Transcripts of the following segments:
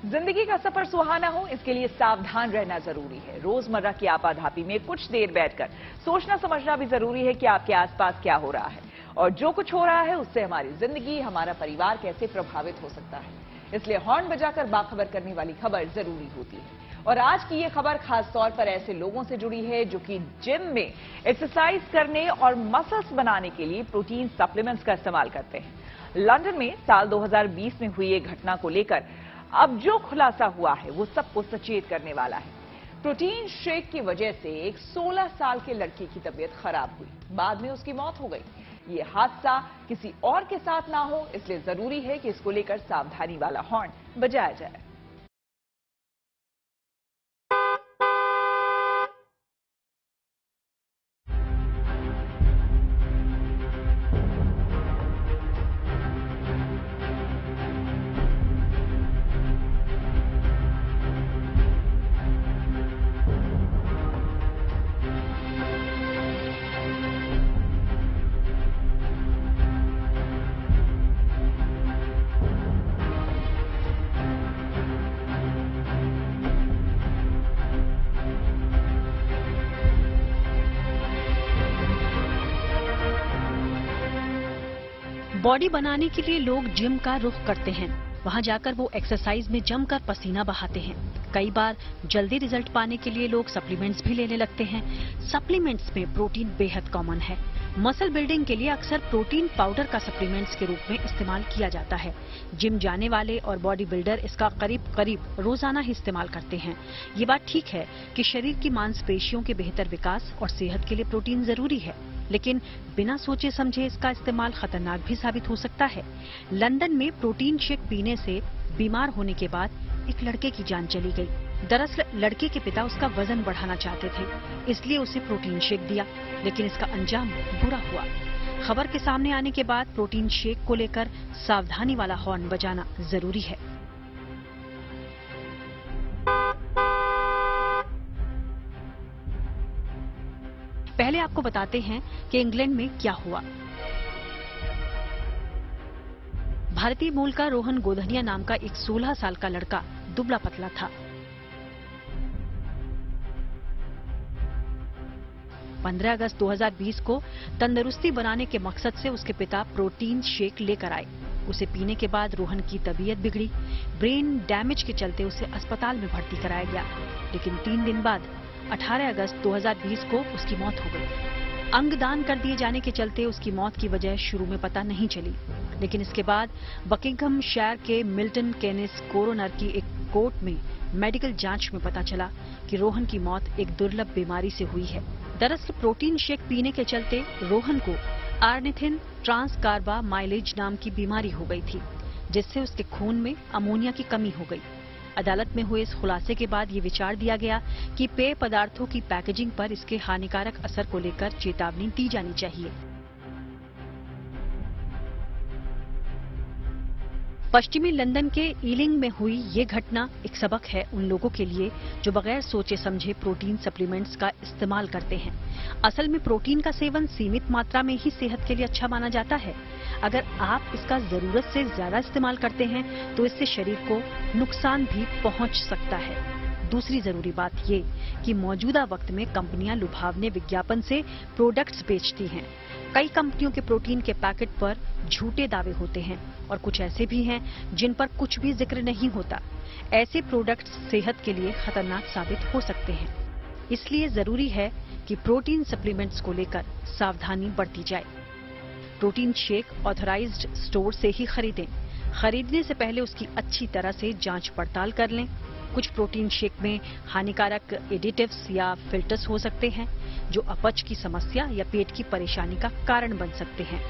जिंदगी का सफर सुहाना हो, इसके लिए सावधान रहना जरूरी है। रोजमर्रा की आपाधापी में कुछ देर बैठकर सोचना समझना भी जरूरी है कि आपके आसपास क्या हो रहा है और जो कुछ हो रहा है उससे हमारी जिंदगी, हमारा परिवार कैसे प्रभावित हो सकता है। इसलिए हॉर्न बजाकर बाखबर करने वाली खबर जरूरी होती है। और आज की ये खबर खास तौर पर ऐसे लोगों से जुड़ी है जो कि जिम में एक्सरसाइज करने और मसल्स बनाने के लिए प्रोटीन सप्लीमेंट्स का इस्तेमाल करते हैं। लंदन में साल 2020 में हुई एक घटना को लेकर अब जो खुलासा हुआ है वो सबको सचेत करने वाला है। प्रोटीन शेक की वजह से एक 16 साल के लड़की की तबीयत खराब हुई, बाद में उसकी मौत हो गई। ये हादसा किसी और के साथ ना हो, इसलिए जरूरी है कि इसको लेकर सावधानी वाला हॉर्न बजाया जाए। बॉडी बनाने के लिए लोग जिम का रुख करते हैं। वहां जाकर वो एक्सरसाइज में जमकर पसीना बहाते हैं। कई बार जल्दी रिजल्ट पाने के लिए लोग सप्लीमेंट्स भी लेने लगते हैं। सप्लीमेंट्स में प्रोटीन बेहद कॉमन है। मसल बिल्डिंग के लिए अक्सर प्रोटीन पाउडर का सप्लीमेंट्स के रूप में इस्तेमाल किया जाता है। जिम जाने वाले और बॉडी बिल्डर इसका करीब रोजाना ही इस्तेमाल करते हैं। ये बात ठीक है कि शरीर की मांसपेशियों के बेहतर विकास और सेहत के लिए प्रोटीन जरूरी है, लेकिन बिना सोचे समझे इसका इस्तेमाल खतरनाक भी साबित हो सकता है। लंदन में प्रोटीन शेक पीने से बीमार होने के बाद एक लड़के की जान चली गई। दरअसल लड़के के पिता उसका वजन बढ़ाना चाहते थे, इसलिए उसे प्रोटीन शेक दिया, लेकिन इसका अंजाम बुरा हुआ। खबर के सामने आने के बाद प्रोटीन शेक को लेकर सावधानी वाला हॉर्न बजाना जरूरी है। पहले आपको बताते हैं कि इंग्लैंड में क्या हुआ। भारतीय मूल का रोहन गोधनिया नाम का एक 16 साल का लड़का दुबला पतला था। 15 अगस्त 2020 को तंदुरुस्ती बनाने के मकसद से उसके पिता प्रोटीन शेक लेकर आए। उसे पीने के बाद रोहन की तबीयत बिगड़ी। ब्रेन डैमेज के चलते उसे अस्पताल में भर्ती कराया गया, लेकिन 3 दिन बाद 18 अगस्त 2020 को उसकी मौत हो गई। अंगदान कर दिए जाने के चलते उसकी मौत की वजह शुरू में पता नहीं चली, लेकिन इसके बाद बकिंघमशायर के मिल्टन केनिस कोरोनर की एक कोर्ट में मेडिकल जांच में पता चला कि रोहन की मौत एक दुर्लभ बीमारी से हुई है। दरअसल प्रोटीन शेक पीने के चलते रोहन को आर्निथिन ट्रांसकार्बामाइलेज नाम की बीमारी हो गई थी, जिससे उसके खून में अमोनिया की कमी हो गई। अदालत में हुए इस खुलासे के बाद ये विचार दिया गया कि पेय पदार्थों की पैकेजिंग पर इसके हानिकारक असर को लेकर चेतावनी दी जानी चाहिए। पश्चिमी लंदन के ईलिंग में हुई ये घटना एक सबक है उन लोगों के लिए जो बगैर सोचे समझे प्रोटीन सप्लीमेंट्स का इस्तेमाल करते हैं। असल में प्रोटीन का सेवन सीमित मात्रा में ही सेहत के लिए अच्छा माना जाता है। अगर आप इसका जरूरत से ज्यादा इस्तेमाल करते हैं तो इससे शरीर को नुकसान भी पहुंच सकता है। दूसरी जरूरी बात ये कि मौजूदा वक्त में कंपनियां लुभावने विज्ञापन से प्रोडक्ट्स बेचती हैं। कई कंपनियों के प्रोटीन के पैकेट पर झूठे दावे होते हैं और कुछ ऐसे भी हैं जिन पर कुछ भी जिक्र नहीं होता। ऐसे प्रोडक्ट्स सेहत के लिए खतरनाक साबित हो सकते हैं। इसलिए जरूरी है कि प्रोटीन सप्लीमेंट्स को लेकर सावधानी बरती जाए। प्रोटीन शेक ऑथराइज्ड स्टोर से ही खरीदें। खरीदने से पहले उसकी अच्छी तरह से जांच पड़ताल कर लें। कुछ प्रोटीन शेक में हानिकारक एडिटिव्स या फिल्टर्स हो सकते हैं जो अपच की समस्या या पेट की परेशानी का कारण बन सकते हैं।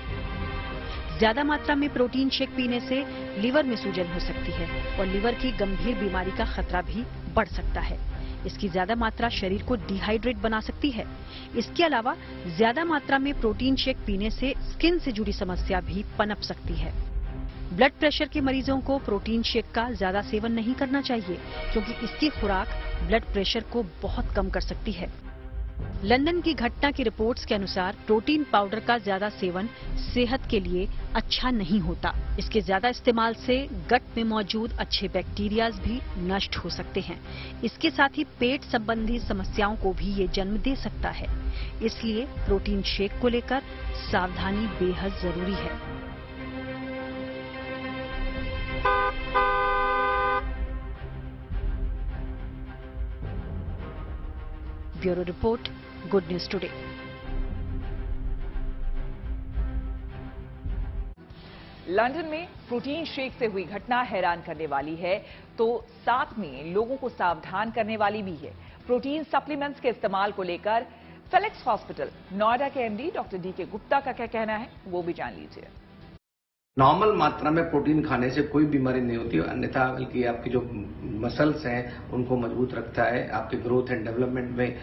ज्यादा मात्रा में प्रोटीन शेक पीने से लीवर में सूजन हो सकती है और लीवर की गंभीर बीमारी का खतरा भी बढ़ सकता है। इसकी ज्यादा मात्रा शरीर को डिहाइड्रेट बना सकती है। इसके अलावा ज्यादा मात्रा में प्रोटीन शेक पीने से स्किन से जुड़ी समस्या भी पनप सकती है। ब्लड प्रेशर के मरीजों को प्रोटीन शेक का ज्यादा सेवन नहीं करना चाहिए, क्योंकि इसकी खुराक ब्लड प्रेशर को बहुत कम कर सकती है। लंदन की घटना की रिपोर्ट्स के अनुसार प्रोटीन पाउडर का ज्यादा सेवन सेहत के लिए अच्छा नहीं होता। इसके ज्यादा इस्तेमाल से गट में मौजूद अच्छे बैक्टीरियाज भी नष्ट हो सकते हैं। इसके साथ ही पेट संबंधी समस्याओं को भी ये जन्म दे सकता है। इसलिए प्रोटीन शेक को लेकर सावधानी बेहद जरूरी है। Bureau report, good news today. London में प्रोटीन शेक से हुई घटना हैरान करने वाली है, तो साथ में लोगों को सावधान करने वाली भी है। प्रोटीन सप्लीमेंट्स के इस्तेमाल को लेकर फेलिक्स हॉस्पिटल नोएडा के एमडी डॉक्टर डी के गुप्ता का क्या कहना है, वो भी जान लीजिए। नॉर्मल मात्रा में प्रोटीन खाने से कोई बीमारी नहीं होती, अन्यथा बल्कि आपकी जो मसल्स हैं उनको मजबूत रखता है, आपके ग्रोथ एंड डेवलपमेंट में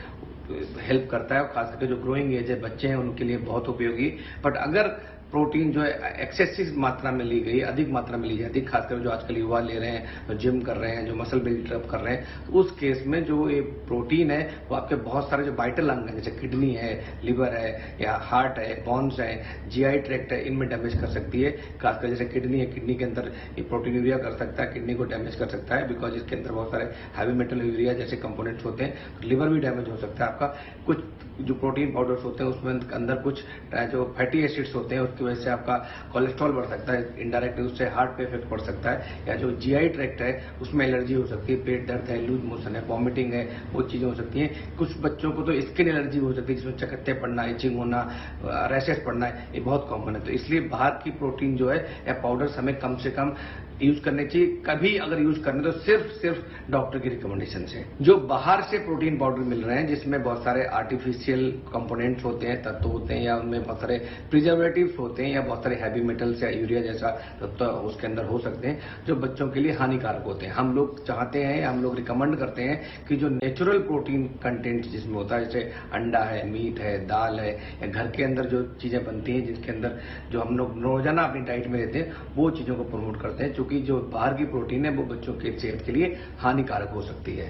हेल्प करता है, और खास करके जो ग्रोइंग एज है बच्चे हैं उनके लिए बहुत उपयोगी। बट अगर प्रोटीन जो है एक्सेसिव मात्रा में ली गई, अधिक मात्रा में ली जाती है, खासकर जो आजकल युवा ले रहे हैं, जो जिम कर रहे हैं, जो मसल बिल्डअप कर रहे हैं, उस केस में जो ये प्रोटीन है वो आपके बहुत सारे जो वाइटल अंग हैं, जैसे किडनी है, लिवर है, या हार्ट है, बोन्स है, जीआई ट्रैक्ट है, इनमें डैमेज कर सकती है। खासकर जैसे किडनी है, किडनी के अंदर ये प्रोटीन यूरिया कर सकता है, किडनी को डैमेज कर सकता है, बिकॉज इसके अंदर बहुत सारे हैवी मेटल यूरिया जैसे कंपोनेंट्स होते हैं। लिवर भी डैमेज हो सकता है आपका। कुछ जो प्रोटीन पाउडर्स होते हैं उसमें अंदर कुछ जो फैटी एसिड्स होते हैं उसकी वजह से आपका कोलेस्ट्रॉल बढ़ सकता है, इनडायरेक्टली उससे हार्ट पे इफेक्ट पड़ सकता है, या जो जीआई ट्रैक्ट है उसमें एलर्जी हो सकती है, पेट दर्द है, लूज मोशन है, वॉमिटिंग है, वो चीजें हो सकती हैं। कुछ बच्चों को तो स्किन एलर्जी हो सकती है, जिसमें चकत्ते पड़ना, इचिंग होना, रैशेस पड़ना है, ये बहुत कॉमन है। तो इसलिए बाहर की प्रोटीन जो है या पाउडर्स हमें कम से कम यूज करने चाहिए। कभी अगर यूज करने तो सिर्फ डॉक्टर की रिकमेंडेशन से। जो बाहर से प्रोटीन पाउडर मिल रहे हैं जिसमें बहुत सारे आर्टिफिशियल कंपोनेंट्स होते हैं, तत्व होते हैं, या उनमें बहुत सारे प्रिजर्वेटिव्स होते हैं, या बहुत सारे हैवी मेटल्स या यूरिया जैसा तत्व उसके अंदर हो सकते हैं, जो बच्चों के लिए हानिकारक होते हैं। हम लोग चाहते हैं, हम लोग रिकमेंड करते हैं कि जो नेचुरल प्रोटीन कंटेंट जिसमें होता है, जैसे अंडा है, मीट है, दाल है, या घर के अंदर जो चीजें बनती हैं जिसके अंदर जो हम लोग रोजाना अपनी डाइट में लेते हैं, वो चीजों को प्रमोट करते हैं, क्योंकि जो बाहर की प्रोटीन है वो बच्चों की सेहत के लिए हानिकारक हो सकती है।